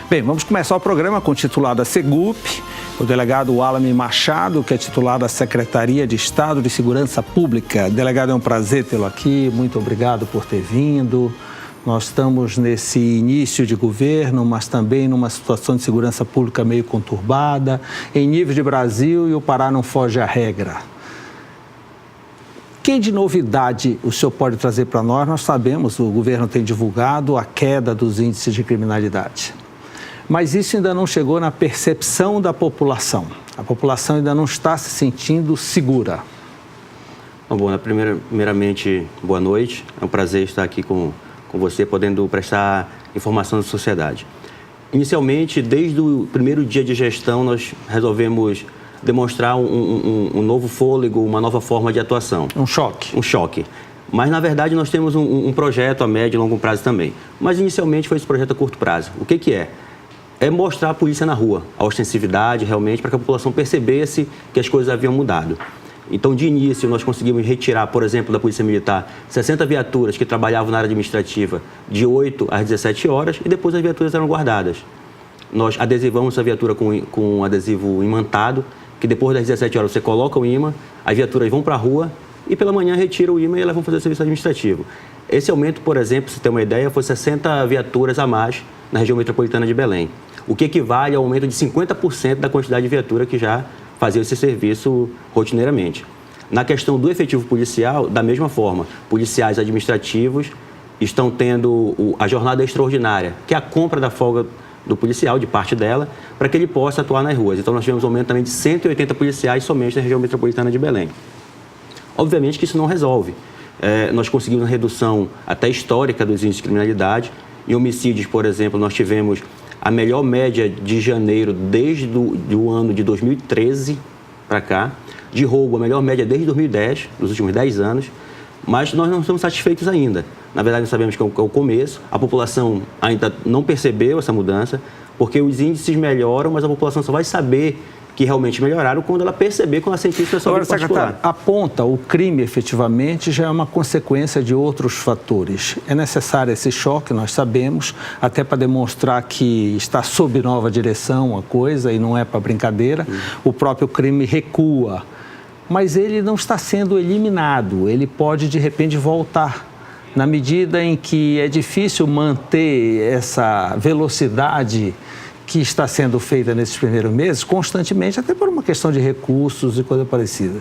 Bem, vamos começar o programa com o titular da Segup, o delegado Alame Machado, que é titular da Secretaria de Estado de Segurança Pública. Delegado, é um prazer tê-lo aqui, muito obrigado por ter vindo. Nós estamos nesse início de governo, mas também numa situação de segurança pública meio conturbada, em nível de Brasil, e o Pará não foge à regra. Que de novidade o senhor pode trazer para nós? Nós sabemos, o governo tem divulgado a queda dos índices de criminalidade. Mas isso ainda não chegou na percepção da população. A população ainda não está se sentindo segura. Bom, primeiramente, boa noite. É um prazer estar aqui com você, podendo prestar informação da sociedade. Inicialmente, desde o primeiro dia de gestão, nós resolvemos demonstrar um novo fôlego, uma nova forma de atuação. Um choque. Um choque. Mas, na verdade, nós temos um projeto a médio e longo prazo também. Mas, inicialmente, foi esse projeto a curto prazo. O que é? É mostrar a polícia na rua, a ostensividade, realmente, para que a população percebesse que as coisas haviam mudado. Então, de início, nós conseguimos retirar, por exemplo, da Polícia Militar, 60 viaturas que trabalhavam na área administrativa de 8 às 17 horas e depois as viaturas eram guardadas. Nós adesivamos essa viatura com um adesivo imantado, que depois das 17 horas você coloca o imã, as viaturas vão para a rua e pela manhã retira o imã e elas vão fazer o serviço administrativo. Esse aumento, por exemplo, se você ter uma ideia, foi 60 viaturas a mais na região metropolitana de Belém, o que equivale ao aumento de 50% da quantidade de viatura que já fazia esse serviço rotineiramente. Na questão do efetivo policial, da mesma forma, policiais administrativos estão tendo a jornada extraordinária, que é a compra da folga do policial, de parte dela, para que ele possa atuar nas ruas. Então, nós tivemos um aumento também de 180 policiais somente na região metropolitana de Belém. Obviamente que isso não resolve. Nós conseguimos uma redução até histórica dos índices de criminalidade. Em homicídios, por exemplo, nós tivemos a melhor média de janeiro desde o ano de 2013 para cá. De roubo, a melhor média desde 2010, nos últimos 10 anos. Mas nós não estamos satisfeitos ainda. Na verdade, nós sabemos que é o começo. A população ainda não percebeu essa mudança, porque os índices melhoram, mas a população só vai saber que realmente melhoraram quando ela perceber, quando ela sentir isso na sua vida particular. Agora, secretário, aponta o crime efetivamente já é uma consequência de outros fatores. É necessário esse choque, nós sabemos, até para demonstrar que está sob nova direção a coisa e não é para brincadeira. O próprio crime recua, mas ele não está sendo eliminado, ele pode de repente voltar. Na medida em que é difícil manter essa velocidade que está sendo feita nesses primeiros meses, constantemente, até por uma questão de recursos e coisa parecida.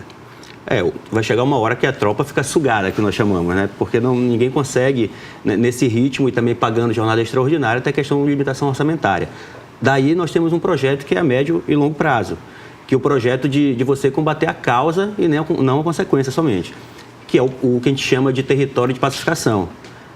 Vai chegar uma hora que a tropa fica sugada, que nós chamamos, né? Porque ninguém consegue, nesse ritmo e também pagando jornada extraordinária, até questão de limitação orçamentária. Daí nós temos um projeto que é a médio e longo prazo, que é o projeto de você combater a causa e não a consequência somente, que é o que a gente chama de território de pacificação.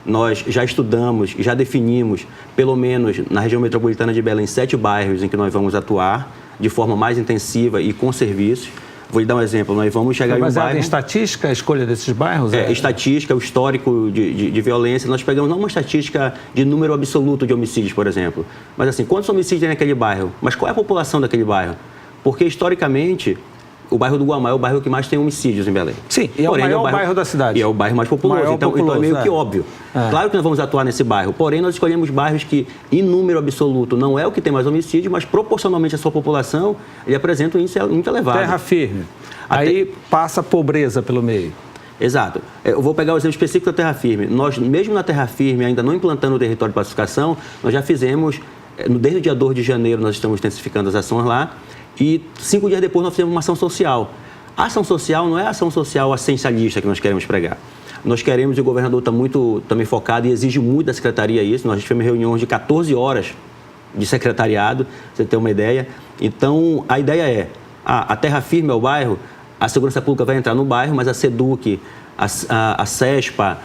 Nós já estudamos, já definimos, pelo menos na região metropolitana de Belém, 7 bairros em que nós vamos atuar de forma mais intensiva e com serviços. Vou lhe dar um exemplo, nós vamos chegar em um bairro... Mas em estatística, a escolha desses bairros? Estatística, o histórico de violência. Nós pegamos não uma estatística de número absoluto de homicídios, por exemplo, mas assim, quantos homicídios tem naquele bairro? Mas qual é a população daquele bairro? Porque, historicamente, o bairro do Guamá é o bairro que mais tem homicídios em Belém. Sim, e é o maior bairro da cidade. E é o bairro mais populoso, então é meio que óbvio. Claro que nós vamos atuar nesse bairro, porém nós escolhemos bairros que, em número absoluto, não é o que tem mais homicídio, mas proporcionalmente à sua população, ele apresenta um índice muito elevado. Terra firme. Aí passa a pobreza pelo meio. Exato. Eu vou pegar o exemplo específico da terra firme. Nós, mesmo na terra firme, ainda não implantando o território de pacificação, nós já fizemos, desde o dia 2 de janeiro, nós estamos intensificando as ações lá, e 5 dias depois nós fizemos uma ação social. A ação social não é a ação social essencialista que nós queremos pregar. Nós queremos, e o governador está muito também focado e exige muito da secretaria isso. Nós tivemos reuniões de 14 horas de secretariado, pra você ter uma ideia. Então, a ideia é, a terra firme é o bairro, a segurança pública vai entrar no bairro, mas a SEDUC, a CESPA,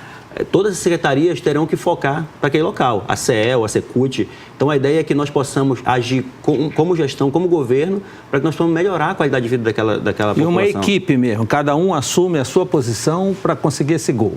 todas as secretarias terão que focar para aquele local, a CEL, a Secult. Então, a ideia é que nós possamos agir como gestão, como governo, para que nós possamos melhorar a qualidade de vida daquela população. E uma equipe mesmo, cada um assume a sua posição para conseguir esse gol.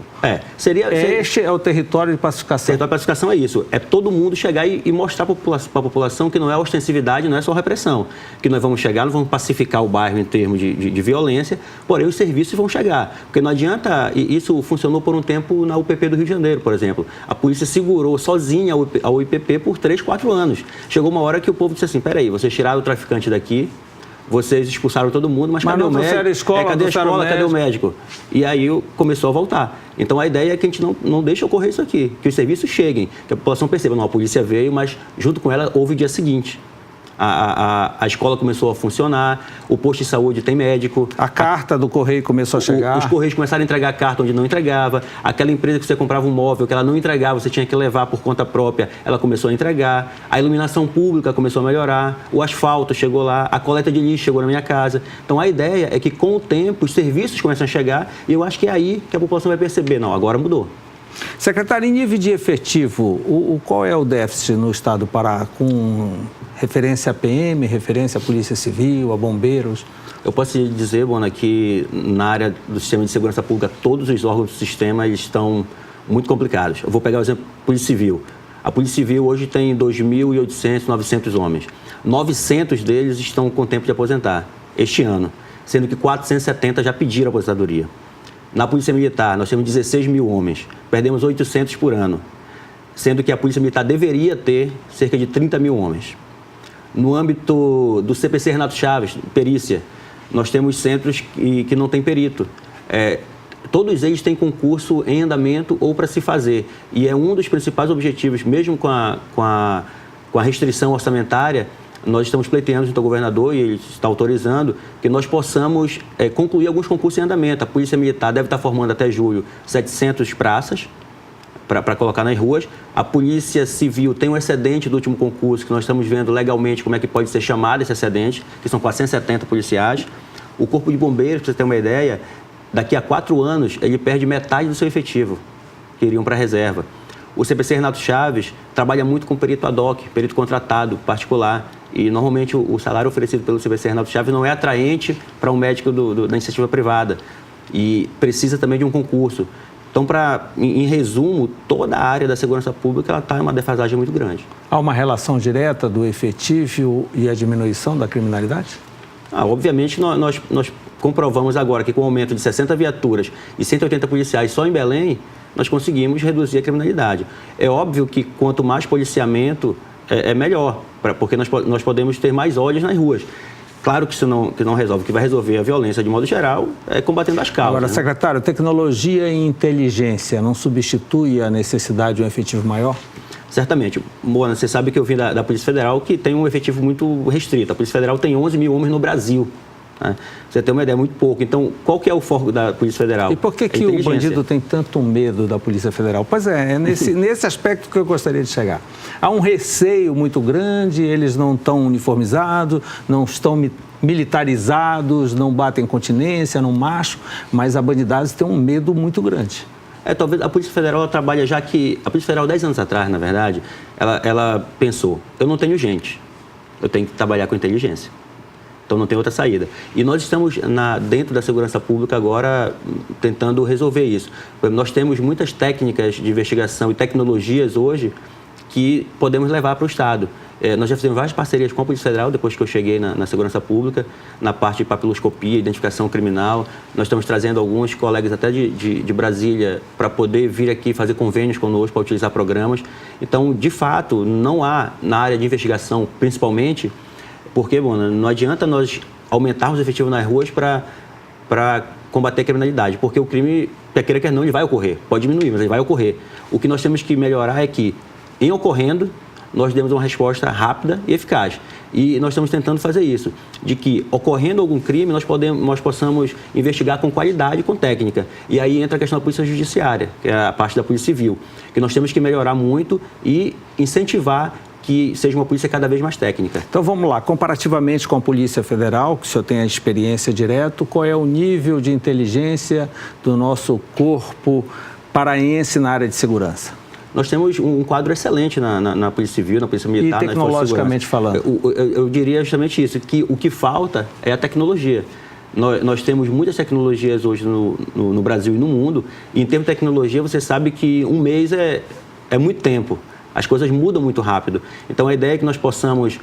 Este é o território de pacificação. O território de pacificação é isso, é todo mundo chegar e mostrar para a população que não é ostensividade, não é só repressão, que nós vamos chegar, nós vamos pacificar o bairro em termos de violência, porém os serviços vão chegar, porque não adianta, e isso funcionou por um tempo na UPP do Rio de Janeiro, por exemplo. A polícia segurou sozinha a UPP por 3, 4 anos. Chegou uma hora que o povo disse assim, peraí, vocês tiraram o traficante daqui, vocês expulsaram todo mundo, mas cadê o médico? Cadê a escola? Cadê o médico? E aí começou a voltar. Então a ideia é que a gente não deixe ocorrer isso aqui, que os serviços cheguem, que a população perceba, não, a polícia veio, mas junto com ela houve o dia seguinte. A escola começou a funcionar, o posto de saúde tem médico. A carta do correio começou a chegar. Os correios começaram a entregar carta onde não entregava. Aquela empresa que você comprava um móvel que ela não entregava, você tinha que levar por conta própria, ela começou a entregar. A iluminação pública começou a melhorar, o asfalto chegou lá, a coleta de lixo chegou na minha casa. Então a ideia é que com o tempo os serviços começam a chegar e eu acho que é aí que a população vai perceber, não, agora mudou. Secretário, em nível de efetivo, qual é o déficit no estado do Pará, com referência à PM, referência à Polícia Civil, a bombeiros? Eu posso te dizer, Bona, que na área do sistema de segurança pública, todos os órgãos do sistema estão muito complicados. Eu vou pegar o exemplo da Polícia Civil. A Polícia Civil hoje tem 2.800, 900 homens. 900 deles estão com tempo de aposentar este ano, sendo que 470 já pediram aposentadoria. Na Polícia Militar, nós temos 16 mil homens, perdemos 800 por ano, sendo que a Polícia Militar deveria ter cerca de 30 mil homens. No âmbito do CPC Renato Chaves, perícia, nós temos centros que não têm perito. Todos eles têm concurso em andamento ou para se fazer. E é um dos principais objetivos, mesmo com a restrição orçamentária, nós estamos pleiteando junto ao governador, e ele está autorizando, que nós possamos concluir alguns concursos em andamento. A Polícia Militar deve estar formando até julho 700 praças para colocar nas ruas. A Polícia Civil tem um excedente do último concurso, que nós estamos vendo legalmente como é que pode ser chamado esse excedente, que são 470 policiais. O Corpo de Bombeiros, para você ter uma ideia, daqui a 4 anos, ele perde metade do seu efetivo, que iriam para a reserva. O CPC Renato Chaves trabalha muito com perito ad hoc, perito contratado, particular. E, normalmente, o salário oferecido pelo CPC Renato Chaves não é atraente para um médico da iniciativa privada. E precisa também de um concurso. Então, em resumo, toda a área da segurança pública está em uma defasagem muito grande. Há uma relação direta do efetivo e a diminuição da criminalidade? Obviamente, nós comprovamos agora que com o aumento de 60 viaturas e 180 policiais só em Belém, nós conseguimos reduzir a criminalidade. É óbvio que quanto mais policiamento, é melhor, porque nós podemos ter mais olhos nas ruas. Claro que isso não resolve. O que vai resolver a violência, de modo geral, é combatendo as causas. Agora, secretário, tecnologia e inteligência não substitui a necessidade de um efetivo maior? Certamente. Mona, você sabe que eu vim da Polícia Federal, que tem um efetivo muito restrito. A Polícia Federal tem 11 mil homens no Brasil. Você tem uma ideia, muito pouco. Então, qual que é o foco da Polícia Federal? E por que o bandido tem tanto medo da Polícia Federal? Pois é nesse aspecto que eu gostaria de chegar. Há um receio muito grande, eles não estão uniformizados, não estão militarizados, não batem continência, não macham, mas a bandidagem tem um medo muito grande. Talvez a Polícia Federal ela trabalha já que... A Polícia Federal, 10 anos atrás, na verdade, ela pensou, eu não tenho gente, eu tenho que trabalhar com inteligência. Então, não tem outra saída. E nós estamos dentro da segurança pública agora tentando resolver isso. Nós temos muitas técnicas de investigação e tecnologias hoje que podemos levar para o Estado. Nós já fizemos várias parcerias com a Polícia Federal, depois que eu cheguei na segurança pública, na parte de papiloscopia, identificação criminal. Nós estamos trazendo alguns colegas até de Brasília para poder vir aqui fazer convênios conosco, para utilizar programas. Então, de fato, não há, na área de investigação, principalmente, porque, bom, não adianta nós aumentarmos o efetivo nas ruas para combater a criminalidade, porque o crime, quer queira, quer não, ele vai ocorrer. Pode diminuir, mas ele vai ocorrer. O que nós temos que melhorar é que, em ocorrendo, nós demos uma resposta rápida e eficaz. E nós estamos tentando fazer isso, de que, ocorrendo algum crime, nós possamos investigar com qualidade e com técnica. E aí entra a questão da Polícia Judiciária, que é a parte da Polícia Civil, que nós temos que melhorar muito e incentivar que seja uma polícia cada vez mais técnica. Então vamos lá, comparativamente com a Polícia Federal, que o senhor tem a experiência direto, qual é o nível de inteligência do nosso corpo paraense na área de segurança? Nós temos um quadro excelente na Polícia Civil, na Polícia Militar, e tecnologicamente falando? Eu diria justamente isso, que o que falta é a tecnologia. Nós temos muitas tecnologias hoje no Brasil e no mundo, e em termos de tecnologia, você sabe que um mês é muito tempo. As coisas mudam muito rápido. Então, a ideia é que nós possamos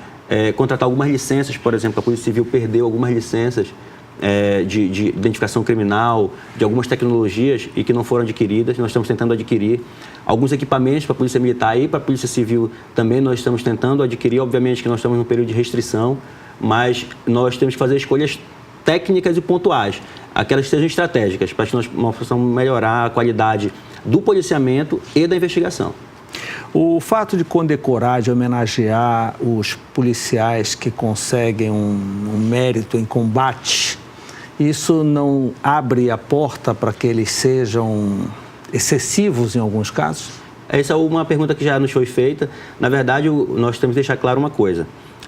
contratar algumas licenças, por exemplo, a Polícia Civil perdeu algumas licenças de identificação criminal, de algumas tecnologias e que não foram adquiridas. Nós estamos tentando adquirir alguns equipamentos para a Polícia Militar e para a Polícia Civil também nós estamos tentando adquirir. Obviamente que nós estamos num período de restrição, mas nós temos que fazer escolhas técnicas e pontuais, aquelas que sejam estratégicas, para que nós possamos melhorar a qualidade do policiamento e da investigação. O fato de condecorar, de homenagear os policiais que conseguem um mérito em combate, isso não abre a porta para que eles sejam excessivos em alguns casos? Essa é uma pergunta que já nos foi feita. Na verdade, nós temos que deixar claro uma coisa.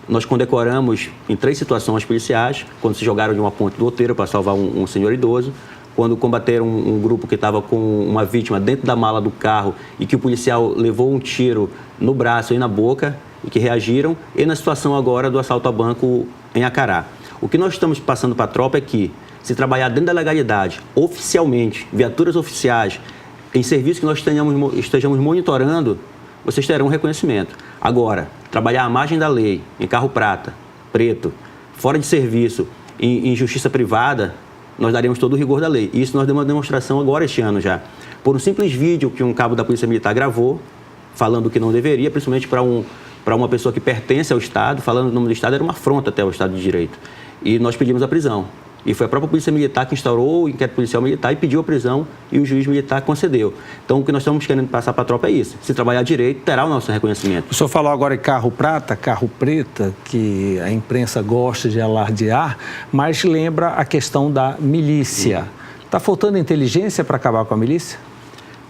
Nós condecoramos em 3 situações policiais, quando se jogaram de uma ponte do outeiro para salvar um senhor idoso, quando combateram um grupo que estava com uma vítima dentro da mala do carro e que o policial levou um tiro no braço e na boca e que reagiram, e na situação agora do assalto a banco em Acará. O que nós estamos passando para a tropa é que, se trabalhar dentro da legalidade, oficialmente, viaturas oficiais, em serviço que nós estejamos monitorando, vocês terão um reconhecimento. Agora, trabalhar à margem da lei, em carro prata, preto, fora de serviço, em justiça privada, nós daremos todo o rigor da lei. E isso nós demos uma demonstração agora este ano já. Por um simples vídeo que um cabo da Polícia Militar gravou, falando que não deveria, principalmente para uma pessoa que pertence ao Estado, falando o nome do Estado, era uma afronta até ao Estado de Direito. E nós pedimos a prisão. E foi a própria Polícia Militar que instaurou o inquérito policial militar e pediu a prisão e o juiz militar concedeu. Então, o que nós estamos querendo passar para a tropa é isso. Se trabalhar direito, terá o nosso reconhecimento. O senhor falou agora em carro prata, carro preta, que a imprensa gosta de alardear, mas lembra a questão da milícia. Está faltando inteligência para acabar com a milícia?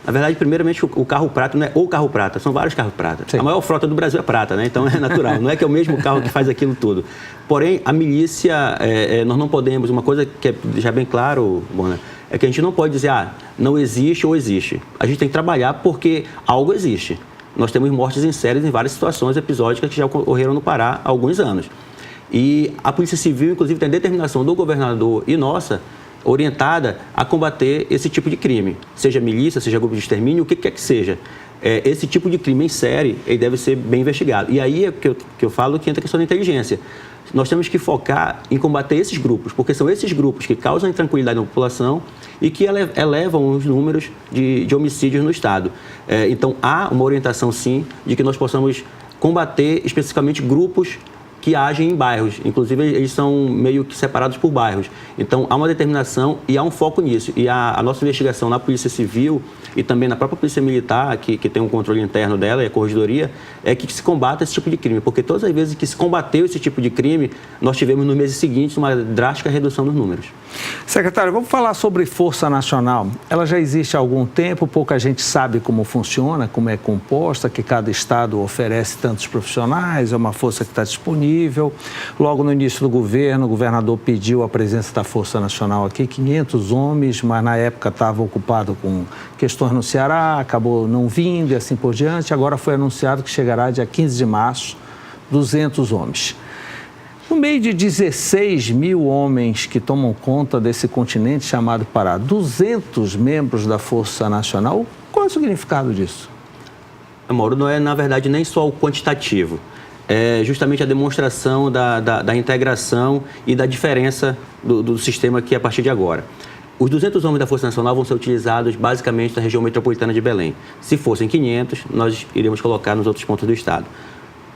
Na verdade, primeiramente, o carro prata não é o carro prata, são vários carros prata. Sim. A maior frota do Brasil é prata, né? Então é natural, não é que é o mesmo carro que faz aquilo tudo. Porém, a milícia, nós não podemos, uma coisa que é já bem claro, Bona, é que a gente não pode dizer, não existe ou existe. A gente tem que trabalhar porque algo existe. Nós temos mortes em séries em várias situações episódicas que já ocorreram no Pará há alguns anos. E a Polícia Civil, inclusive, tem a determinação do governador e nossa, orientada a combater esse tipo de crime, seja milícia, seja grupo de extermínio, o que quer que seja. Esse tipo de crime em série, ele deve ser bem investigado. E aí é que eu falo que entra a questão da inteligência. Nós temos que focar em combater esses grupos, porque são esses grupos que causam intranquilidade na população e que elevam os números de homicídios no Estado. Então, há uma orientação, sim, de que nós possamos combater especificamente grupos que agem em bairros. Inclusive, eles são meio que separados por bairros. Então, há uma determinação e há um foco nisso. E a nossa investigação na Polícia Civil e também na própria Polícia Militar, que tem um controle interno dela e a Corregedoria, é que se combata esse tipo de crime. Porque todas as vezes que se combateu esse tipo de crime, nós tivemos nos meses seguintes uma drástica redução dos números. Secretário, vamos falar sobre Força Nacional. Ela já existe há algum tempo, pouca gente sabe como funciona, como é composta, que cada estado oferece tantos profissionais, é uma força que está disponível. Logo no início do governo, o governador pediu a presença da Força Nacional aqui, 500 homens, mas na época estava ocupado com questões no Ceará, acabou não vindo e assim por diante. Agora foi anunciado que chegará dia 15 de março, 200 homens. No meio de 16 mil homens que tomam conta desse continente chamado Pará, 200 membros da Força Nacional, qual é o significado disso? Mauro, não é, na verdade, nem só o quantitativo. É justamente a demonstração da integração e da diferença do sistema aqui a partir de agora. Os 200 homens da Força Nacional vão ser utilizados basicamente na região metropolitana de Belém. Se fossem 500, nós iríamos colocar nos outros pontos do estado.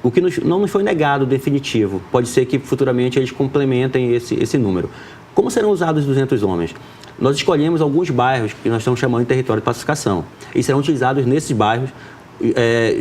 O que não nos foi negado definitivo. Pode ser que futuramente eles complementem esse número. Como serão usados os 200 homens? Nós escolhemos alguns bairros que nós estamos chamando de território de pacificação. E serão utilizados nesses bairros,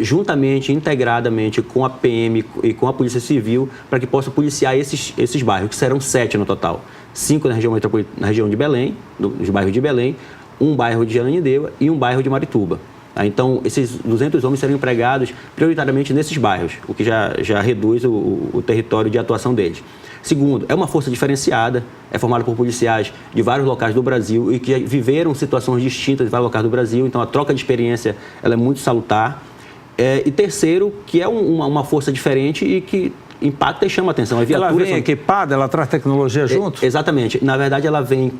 juntamente, integradamente com a PM e com a Polícia Civil, para que possa policiar esses bairros, que serão 7 no total. 5 na região de Belém, nos bairros de Belém, um bairro de Ananindeua e um bairro de Marituba. Então, esses 200 homens serão empregados prioritariamente nesses bairros, o que já reduz o território de atuação deles. Segundo, é uma força diferenciada, é formada por policiais de vários locais do Brasil e que viveram situações distintas em vários locais do Brasil, então a troca de experiência ela é muito salutar. E terceiro, que é uma força diferente e que impacta e chama a atenção. Ela vem equipada, ela traz tecnologia junto? Exatamente. Na verdade, ela vem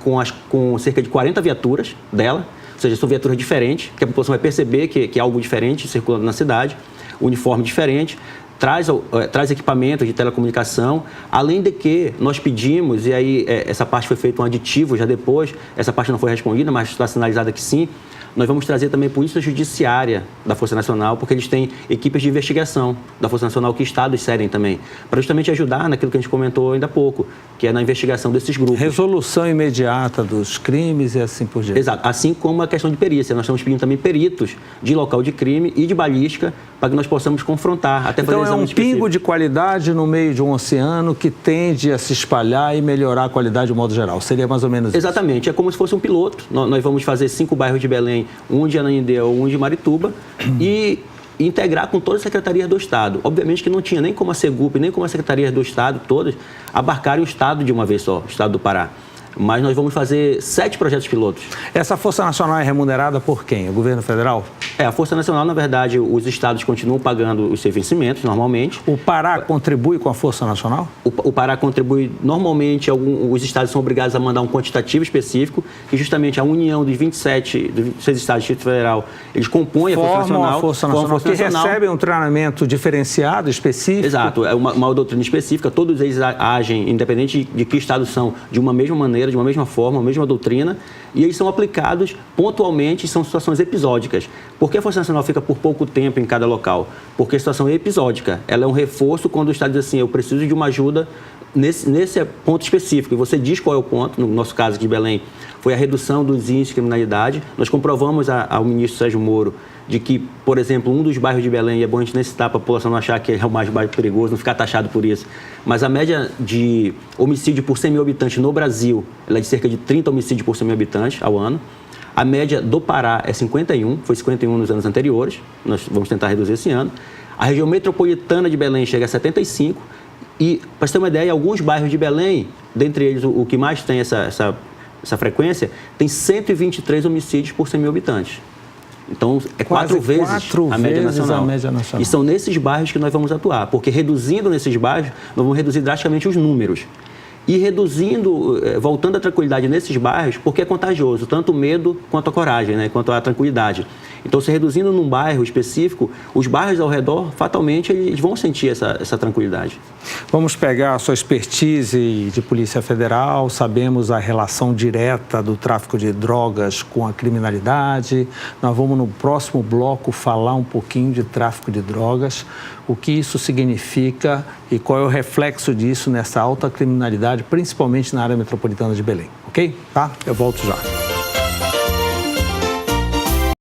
com cerca de 40 viaturas dela, ou seja, são viaturas diferentes, que a população vai perceber que é algo diferente circulando na cidade. uniforme diferente, traz equipamentos de telecomunicação, além de que nós pedimos, e aí essa parte foi feita um aditivo já depois, essa parte não foi respondida, mas está sinalizada que sim, nós vamos trazer também a Polícia Judiciária da Força Nacional, porque eles têm equipes de investigação da Força Nacional que estados cedem também, para justamente ajudar naquilo que a gente comentou ainda há pouco, que é na investigação desses grupos. Resolução imediata dos crimes e assim por diante. Exato, assim como a questão de perícia. Nós estamos pedindo também peritos de local de crime e de balística para que nós possamos confrontar, até fazer então é um pingo de qualidade no meio de um oceano que tende a se espalhar e melhorar a qualidade de modo geral. Seria mais ou menos isso? Exatamente, é como se fosse um piloto. Nós vamos fazer 5 bairros de Belém, um de Ananindeua, um de Marituba, e integrar com todas as secretarias do Estado. Obviamente que não tinha nem como a Segup, nem como as secretarias do Estado, todas, abarcarem o Estado de uma vez só, o Estado do Pará. Mas nós vamos fazer 7 projetos pilotos. Essa Força Nacional é remunerada por quem? O governo federal? A Força Nacional, na verdade, os estados continuam pagando os seus vencimentos, normalmente. O Pará contribui com a Força Nacional? O Pará contribui, normalmente, os estados são obrigados a mandar um quantitativo específico, que justamente a união dos 26 estados do Distrito Federal, eles compõem a Força Nacional. Que recebem um treinamento diferenciado, específico. Exato, é uma doutrina específica, todos eles agem, independente de que estados são, de uma mesma maneira, de uma mesma forma, uma mesma doutrina, e eles são aplicados pontualmente, são situações episódicas. Por que a Força Nacional fica por pouco tempo em cada local? Porque a situação é episódica. Ela é um reforço quando o Estado diz assim, eu preciso de uma ajuda nesse ponto específico. E você diz qual é o ponto, no nosso caso aqui de Belém, foi a redução dos índices de criminalidade. Nós comprovamos ao ministro Sérgio Moro de que, por exemplo, um dos bairros de Belém, e é bom a gente nem citar para a população não achar que é o mais bairro perigoso, não ficar taxado por isso, mas a média de homicídio por 100 mil habitantes no Brasil, ela é de cerca de 30 homicídios por 100 mil habitantes ao ano. A média do Pará é 51, foi 51 nos anos anteriores, nós vamos tentar reduzir esse ano. A região metropolitana de Belém chega a 75 e, para você ter uma ideia, alguns bairros de Belém, dentre eles o que mais tem essa frequência, tem 123 homicídios por 100 mil habitantes. Então, é quatro vezes a média nacional. E são nesses bairros que nós vamos atuar, porque reduzindo nesses bairros, nós vamos reduzir drasticamente os números. E reduzindo, voltando à tranquilidade nesses bairros, porque é contagioso, tanto o medo quanto a coragem, né, quanto a tranquilidade. Então, se reduzindo num bairro específico, os bairros ao redor, fatalmente, eles vão sentir essa tranquilidade. Vamos pegar a sua expertise de Polícia Federal, sabemos a relação direta do tráfico de drogas com a criminalidade. Nós vamos, no próximo bloco, falar um pouquinho de tráfico de drogas, o que isso significa e qual é o reflexo disso nessa alta criminalidade, principalmente na área metropolitana de Belém. Ok? Tá? Eu volto já.